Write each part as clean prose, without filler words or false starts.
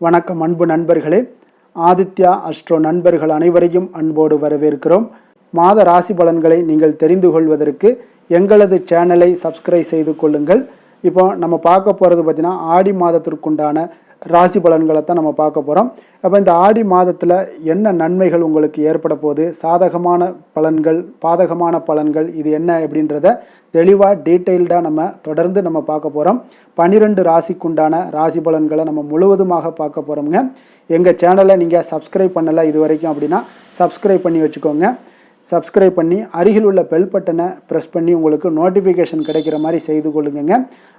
வணக்கம் அன்பு நண்பர்களே. ஆதித்யா அஸ்ட்ரோ நண்பர்கள் அனைவரையும் அன்போடு வரவேற்கிறோம். மாத ராசி பலன்களை நீங்கள் தெரிந்து கொள்வதற்கு எங்களது சேனலை சப்ஸ்கிரைப் செய்து கொள்ளுங்கள். இப்போ நம்ம பார்க்க போகிறது பார்த்திங்கன்னா ஆடி மாதத்திற்குண்டான ராசி பலன்களை தான் நம்ம பார்க்க போகிறோம். அப்போ இந்த ஆடி மாதத்தில் என்ன நன்மைகள் உங்களுக்கு ஏற்பட போகுது, சாதகமான பலன்கள், பாதகமான பலன்கள், இது என்ன அப்படின்றத தெளிவாக டீட்டெயில்டாக நம்ம தொடர்ந்து நம்ம பார்க்க போகிறோம். 12 ராசிக்குண்டான ராசி பலன்களை நம்ம முழுவதுமாக பார்க்க போகிறோம்ங்க. எங்கள் சேனலை நீங்கள் சப்ஸ்கிரைப் பண்ணலை இது வரைக்கும் அப்படின்னா சப்ஸ்கிரைப் பண்ணி வச்சுக்கோங்க. சப்ஸ்கிரைப் பண்ணி அருகில் உள்ள பெல் பட்டனை ப்ரெஸ் பண்ணி உங்களுக்கு நோட்டிஃபிகேஷன் கிடைக்கிற மாதிரி செய்து கொள்ளுங்க.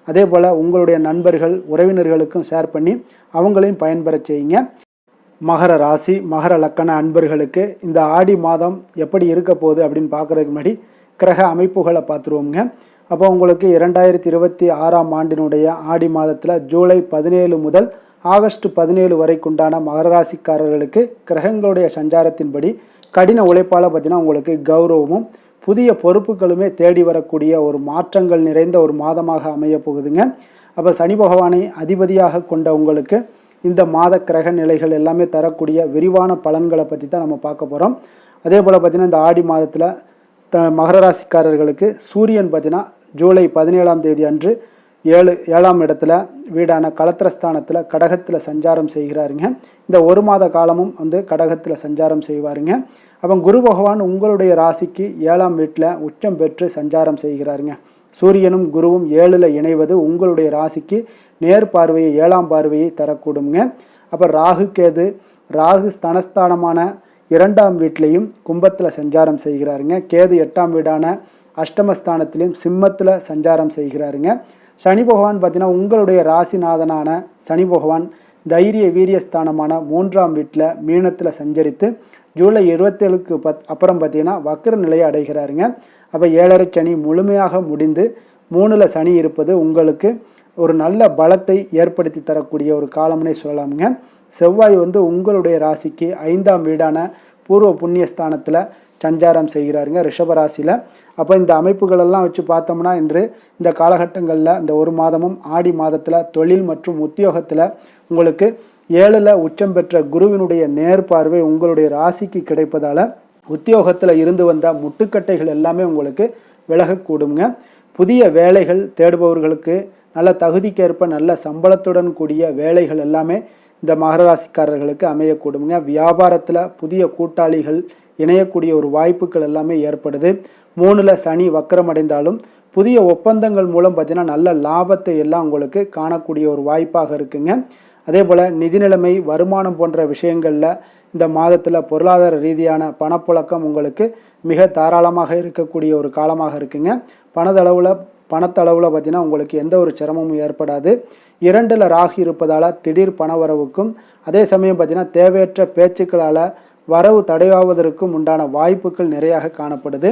அதே போல் உங்களுடைய நண்பர்கள் உறவினர்களுக்கும் ஷேர் பண்ணி அவங்களையும் பயன்பெற செய்யுங்க. மகர ராசி மகர லக்கண அன்பர்களுக்கு இந்த ஆடி மாதம் எப்படி இருக்க போகுது அப்படின்னு பார்க்குறதுக்கு முன்னாடி கிரக அமைப்புகளை பார்த்துருவோங்க. அப்போ உங்களுக்கு 2026ஆம் ஆண்டினுடைய ஆடி மாதத்தில் ஜூலை 17 முதல் ஆகஸ்ட் 17 வரைக்குண்டான மகர ராசிக்காரர்களுக்கு கிரகங்களுடைய சஞ்சாரத்தின்படி கடின உழைப்பால் பார்த்தீங்கன்னா உங்களுக்கு கௌரவமும் புதிய பொறுப்புகளுமே தேடி வரக்கூடிய ஒரு மாற்றங்கள் நிறைந்த ஒரு மாதமாக அமைய போகுதுங்க. அப்போ சனி பகவானை அதிபதியாக கொண்ட உங்களுக்கு இந்த மாத கிரக நிலைகள் எல்லாமே தரக்கூடிய விரிவான பலன்களை பற்றி தான் நம்ம பார்க்க போகிறோம். அதே போல் பார்த்திங்கன்னா இந்த ஆடி மாதத்தில் மகர ராசிக்காரர்களுக்கு சூரியன் பார்த்திங்கன்னா ஜூலை 17ஆம் தேதி அன்று 7ஆம் இடத்துல வீடான களத்திரஸ்தானத்தில் கடகத்தில் சஞ்சாரம் செய்கிறாருங்க. இந்த ஒரு மாத காலமும் கடகத்தில் சஞ்சாரம் செய்வாருங்க. அப்போ குரு பகவான் உங்களுடைய ராசிக்கு 7ஆம் வீட்டில் உச்சம் பெற்று சஞ்சாரம் செய்கிறாருங்க. சூரியனும் குருவும் 7ல் இணைவது உங்களுடைய ராசிக்கு நேர் பார்வையை 7ஆம் பார்வையை தரக்கூடுங்க. அப்போ ராகு கேது ராகு ஸ்தனஸ்தானமான 2ஆம் வீட்லேயும் கும்பத்தில் சஞ்சாரம் செய்கிறாருங்க. கேது 8ஆம் வீடான அஷ்டமஸ்தானத்திலையும் சிம்மத்தில் சஞ்சாரம் செய்கிறாருங்க. சனி பகவான் பார்த்தீங்கன்னா உங்களுடைய ராசிநாதனான சனி பகவான் தைரிய வீரியஸ்தானமான 3ஆம் வீட்டில் மீனத்தில் சஞ்சரித்து ஜூலை 27க்கு அப்புறம் பார்த்தீங்கன்னா வக்ர நிலையை அடைகிறாருங்க. அப்போ 7.5 சனி முழுமையாக முடிந்து 3ல் சனி இருப்பது உங்களுக்கு ஒரு நல்ல பலத்தை ஏற்படுத்தி தரக்கூடிய ஒரு காலம்னே சொல்லலாமுங்க. செவ்வாய் உங்களுடைய ராசிக்கு 5ஆம் வீடான பூர்வ புண்ணியஸ்தானத்தில் சஞ்சாரம் செய்கிறாருங்க ரிஷபராசியில். அப்போ இந்த அமைப்புகளெல்லாம் வச்சு பார்த்தோம்னா இன்று இந்த காலகட்டங்களில் இந்த ஒரு மாதமும் ஆடி மாதத்தில் தொழில் மற்றும் உத்தியோகத்தில் உங்களுக்கு 7ல் உச்சம் பெற்ற குருவினுடைய நேர்பார்வை உங்களுடைய ராசிக்கு கிடைப்பதால் உத்தியோகத்தில் இருந்து வந்த முட்டுக்கட்டைகள் எல்லாமே உங்களுக்கு விலகக்கூடுங்க. புதிய வேலைகள் தேடுபவர்களுக்கு நல்ல தகுதிக்கேற்ப நல்ல சம்பளத்துடன் கூடிய வேலைகள் எல்லாமே இந்த மகர ராசிக்காரர்களுக்கு அமையக்கூடுங்க. வியாபாரத்தில் புதிய கூட்டாளிகள் இணையக்கூடிய ஒரு வாய்ப்புகள் எல்லாமே ஏற்படுது. 3ல் சனி வக்கரமடைந்தாலும் புதிய ஒப்பந்தங்கள் மூலம் பார்த்தீங்கன்னா நல்ல லாபத்தை எல்லாம் உங்களுக்கு காணக்கூடிய ஒரு வாய்ப்பாக இருக்குங்க. அதே போல் நிதி நிலைமை வருமானம் போன்ற விஷயங்களில் இந்த மாதத்தில் பொருளாதார ரீதியான பணப்புழக்கம் உங்களுக்கு மிக தாராளமாக இருக்கக்கூடிய ஒரு காலமாக இருக்குங்க. பணத்தளவில் பார்த்தீங்கன்னா உங்களுக்கு எந்த ஒரு சிரமமும் ஏற்படாது. 2ல் ராகு இருப்பதால் திடீர் பணவரவுக்கும் அதே சமயம் பார்த்தீங்கன்னா தேவையற்ற பேச்சுக்களால் வரவு தடையாவதற்கும் உண்டான வாய்ப்புகள் நிறையாக காணப்படுது.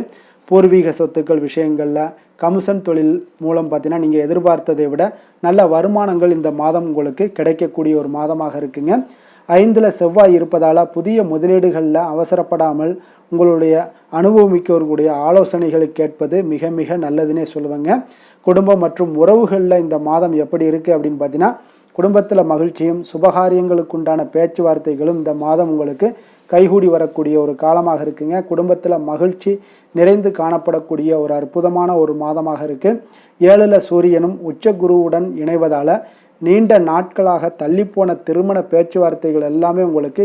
பூர்வீக சொத்துக்கள் விஷயங்களில் கமிஷன் தொழில் மூலம் பார்த்தீங்கன்னா நீங்கள் எதிர்பார்த்ததை விட நல்ல வருமானங்கள் இந்த மாதம் உங்களுக்கு கிடைக்கக்கூடிய ஒரு மாதமாக இருக்குங்க. 5ல் செவ்வாய் இருப்பதால் புதிய முதலீடுகளில் அவசரப்படாமல் உங்களுடைய அனுபவமிக்கவர்களுடைய ஆலோசனைகளை கேட்பது மிக மிக நல்லதுன்னே சொல்லுவேங்க. குடும்பம் மற்றும் உறவுகளில் இந்த மாதம் எப்படி இருக்குது அப்படின்னு பார்த்தீங்கன்னா குடும்பத்தில் மகிழ்ச்சியும் சுபகாரியங்களுக்கு உண்டான பேச்சுவார்த்தைகளும் இந்த மாதம் உங்களுக்கு கைகூடி வரக்கூடிய ஒரு காலமாக இருக்குங்க. குடும்பத்தில் மகிழ்ச்சி நிறைந்து காணப்படக்கூடிய ஒரு அற்புதமான ஒரு மாதமாக இருக்குது. 7ல் சூரியனும் உச்ச குருவுடன் இணைவதால் நீண்ட நாட்களாக தள்ளிப்போன திருமண பேச்சுவார்த்தைகள் எல்லாமே உங்களுக்கு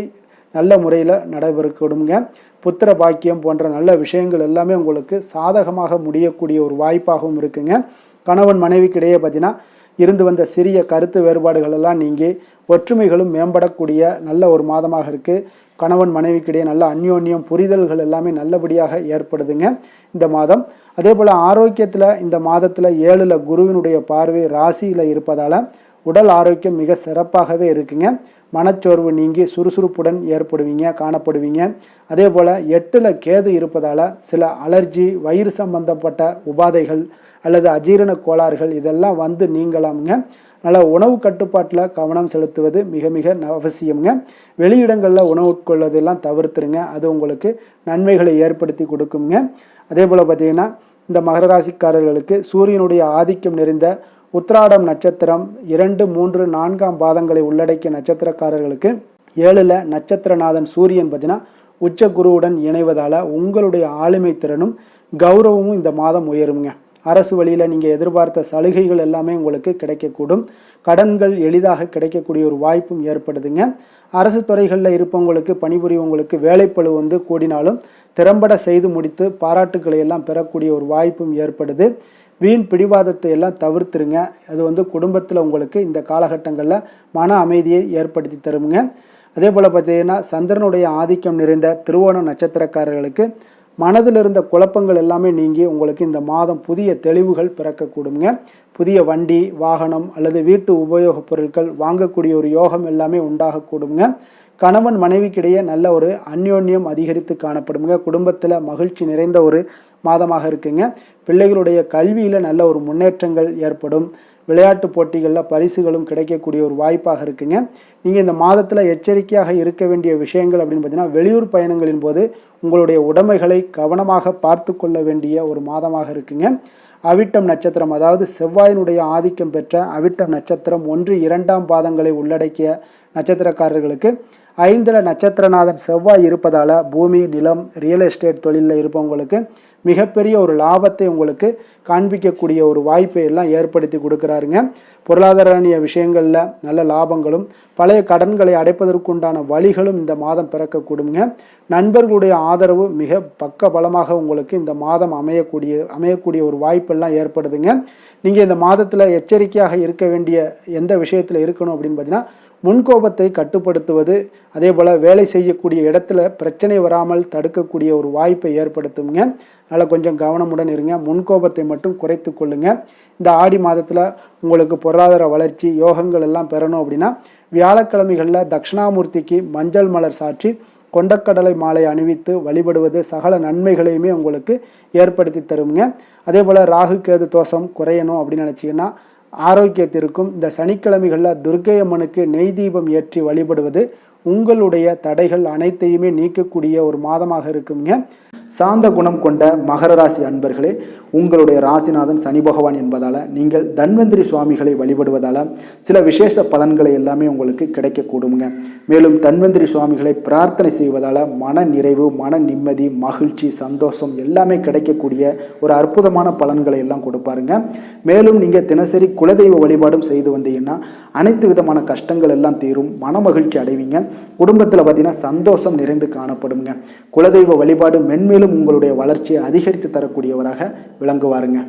நல்ல முறையில் நடைபெறக்கூடுங்க. புத்திர பாக்கியம் போன்ற நல்ல விஷயங்கள் எல்லாமே உங்களுக்கு சாதகமாக முடியக்கூடிய ஒரு வாய்ப்பாகவும் இருக்குங்க. கணவன் மனைவிக்கிடையே பார்த்தீங்கன்னா இருந்து வந்த சிறிய கருத்து வேறுபாடுகள் எல்லாம் நீங்கி ஒற்றுமைகளும் மேம்படக்கூடிய நல்ல ஒரு மாதமாக இருக்குது. கணவன் மனைவிக்கிடையே நல்ல அந்யோன்யம் புரிதல்கள் எல்லாமே நல்லபடியாக ஏற்படுதுங்க இந்த மாதம். அதே போல் ஆரோக்கியத்தில் இந்த மாதத்தில் 7ல் குருவினுடைய பார்வை ராசியில் இருப்பதால் உடல் ஆரோக்கியம் மிக சிறப்பாகவே இருக்குங்க. மனச்சோர்வு நீங்கி சுறுசுறுப்புடன் காணப்படுவீங்க. அதே போல் 8ல் கேது இருப்பதால் சில அலர்ஜி வயிறு சம்பந்தப்பட்ட உபாதைகள் அல்லது அஜீரண கோளாறுகள் இதெல்லாம் நீங்கலாமுங்க. நல்ல உணவு கட்டுப்பாட்டில் கவனம் செலுத்துவது மிக மிக அவசியம்ங்க. வெளியிடங்களில் உணவு உட்கொள்வதெல்லாம் தவிர்த்துருங்க. அது உங்களுக்கு நன்மைகளை ஏற்படுத்தி கொடுக்குங்க. அதே போல் பார்த்திங்கன்னா இந்த மகர ராசிக்காரர்களுக்கு சூரியனுடைய ஆதிக்கம் நிறைந்த உத்திராடம் நட்சத்திரம் 2, 3, 4ஆம் பாதங்களை உள்ளடக்கிய நட்சத்திரக்காரர்களுக்கு 7ல் நட்சத்திரநாதன் சூரியன் பார்த்தீங்கன்னா உச்ச குருவுடன் இணைவதால் உங்களுடைய ஆளுமை திறனும் கௌரவமும் இந்த மாதம் உயருங்க. அரசு வழியில் நீங்கள் எதிர்பார்த்த சலுகைகள் எல்லாமே உங்களுக்கு கிடைக்கக்கூடும். கடன்கள் எளிதாக கிடைக்கக்கூடிய ஒரு வாய்ப்பும் ஏற்படுதுங்க. அரசு துறைகளில் இருப்பவங்களுக்கு பணிபுரியவங்களுக்கு வேலைப்பளு கூடினாலும் திறம்பட செய்து முடித்து பாராட்டுக்களை எல்லாம் பெறக்கூடிய ஒரு வாய்ப்பும் ஏற்படுது. வீண் பிடிவாதத்தை எல்லாம் தவிர்த்துருங்க. அது குடும்பத்தில் உங்களுக்கு இந்த காலகட்டங்களில் மன அமைதியை ஏற்படுத்தி தருங்க. அதே போல் பார்த்தீங்கன்னா சந்திரனுடைய ஆதிக்கம் நிறைந்த திருவோண நட்சத்திரக்காரர்களுக்கு மனதில் இருந்த குழப்பங்கள் எல்லாமே நீங்கி உங்களுக்கு இந்த மாதம் புதிய தெளிவுகள் பிறக்கக்கூடுங்க. புதிய வண்டி வாகனம் அல்லது வீட்டு உபயோகப் பொருட்கள் வாங்கக்கூடிய ஒரு யோகம் எல்லாமே உண்டாகக்கூடுங்க. கணவன் மனைவிக்கிடையே நல்ல ஒரு அந்யோன்யம் அதிகரித்து காணப்படுங்க. குடும்பத்தில் மகிழ்ச்சி நிறைந்த ஒரு மாதமாக இருக்குங்க. பிள்ளைகளுடைய கல்வியில் நல்ல ஒரு முன்னேற்றங்கள் ஏற்படும். விளையாட்டு போட்டிகளில் பரிசுகளும் கிடைக்கக்கூடிய ஒரு வாய்ப்பாக இருக்குங்க. நீங்கள் இந்த மாதத்தில் எச்சரிக்கையாக இருக்க வேண்டிய விஷயங்கள் அப்படின்னு பார்த்தீங்கன்னா வெளியூர் பயணங்களின் போது உங்களுடைய உடைமைகளை கவனமாக பார்த்து கொள்ள வேண்டிய ஒரு மாதமாக இருக்குங்க. அவிட்டம் நட்சத்திரம், அதாவது செவ்வாயினுடைய ஆதிக்கம் பெற்ற அவிட்டம் நட்சத்திரம் 1, 2ஆம் பாதங்களை உள்ளடக்கிய நட்சத்திரக்காரர்களுக்கு 5ல் நட்சத்திரநாதன் செவ்வாய் இருப்பதால் பூமி, நிலம், ரியல் எஸ்டேட் தொழிலில் இருப்பவங்களுக்கு மிகப்பெரிய ஒரு லாபத்தை உங்களுக்கு காண்பிக்கக்கூடிய ஒரு வாய்ப்பை எல்லாம் ஏற்படுத்தி கொடுக்குறாருங்க. பொருளாதார விஷயங்களில் நல்ல லாபங்களும் பழைய கடன்களை அடைப்பதற்குண்டான வழிகளும் இந்த மாதம் பிறக்கக்கூடுங்க. நண்பர்களுடைய ஆதரவு மிக பக்க பலமாக உங்களுக்கு இந்த மாதம் அமையக்கூடிய ஒரு வாய்ப்பெல்லாம் ஏற்படுதுங்க. நீங்கள் இந்த மாதத்தில் எச்சரிக்கையாக இருக்க வேண்டிய எந்த விஷயத்தில் இருக்கணும் அப்படின்னு பார்த்தீங்கன்னா முன்கோபத்தை கட்டுப்படுத்துவது, அதே போல் வேலை செய்யக்கூடிய இடத்துல பிரச்சனை வராமல் தடுக்கக்கூடிய ஒரு வாய்ப்பை ஏற்படுத்துங்க. அதனால் கொஞ்சம் கவனமுடன் இருங்க. முன்கோபத்தை மட்டும் குறைத்து கொள்ளுங்க. இந்த ஆடி மாதத்தில் உங்களுக்கு பொருளாதார வளர்ச்சி யோகங்கள் எல்லாம் பெறணும் அப்படின்னா வியாழக்கிழமைகளில் தட்சிணாமூர்த்திக்கு மஞ்சள் மலர் சாற்றி கொண்டக்கடலை மாலை அணிவித்து வழிபடுவது சகல நன்மைகளையுமே உங்களுக்கு ஏற்படுத்தி தருங்க. அதே போல் ராகு கேது தோஷம் குறையணும் அப்படின்னு நினச்சிங்கன்னா ஆரோக்கியத்திற்கும் இந்த சனிக்கிழமைகளில் துர்க்கை அம்மனுக்கு நெய் தீபம் ஏற்றி வழிபடுவது உங்களுடைய தடைகள் அனைத்தையுமே நீக்கக்கூடிய ஒரு மாதமாக இருக்குங்க. சாந்த குணம் கொண்ட மகர ராசி அன்பர்களே, உங்களுடைய ராசிநாதன் சனி பகவான் என்பதால் நீங்கள் தன்வந்திரி சுவாமிகளை வழிபடுவதால் சில விசேஷ பலன்களை எல்லாமே உங்களுக்கு கிடைக்கக்கூடுங்க. மேலும் தன்வந்திரி சுவாமிகளை பிரார்த்தனை செய்வதால் மன நிறைவு, மன நிம்மதி, மகிழ்ச்சி, சந்தோஷம் எல்லாமே கிடைக்கக்கூடிய ஒரு அற்புதமான பலன்களை எல்லாம் கொடுப்பாருங்க. மேலும் நீங்கள் தினசரி குலதெய்வ வழிபாடும் செய்து வந்தீங்கன்னா அனைத்து விதமான கஷ்டங்கள் எல்லாம் தீரும், மன மகிழ்ச்சி அடைவீங்க. குடும்பத்தில் பார்த்தீங்கன்னா சந்தோஷம் நிறைந்து காணப்படுங்க. குலதெய்வ வழிபாடு மென்மேலும் உங்களுடைய வளர்ச்சியை அதிகரித்து தரக்கூடியவராக விளங்குவாருங்க.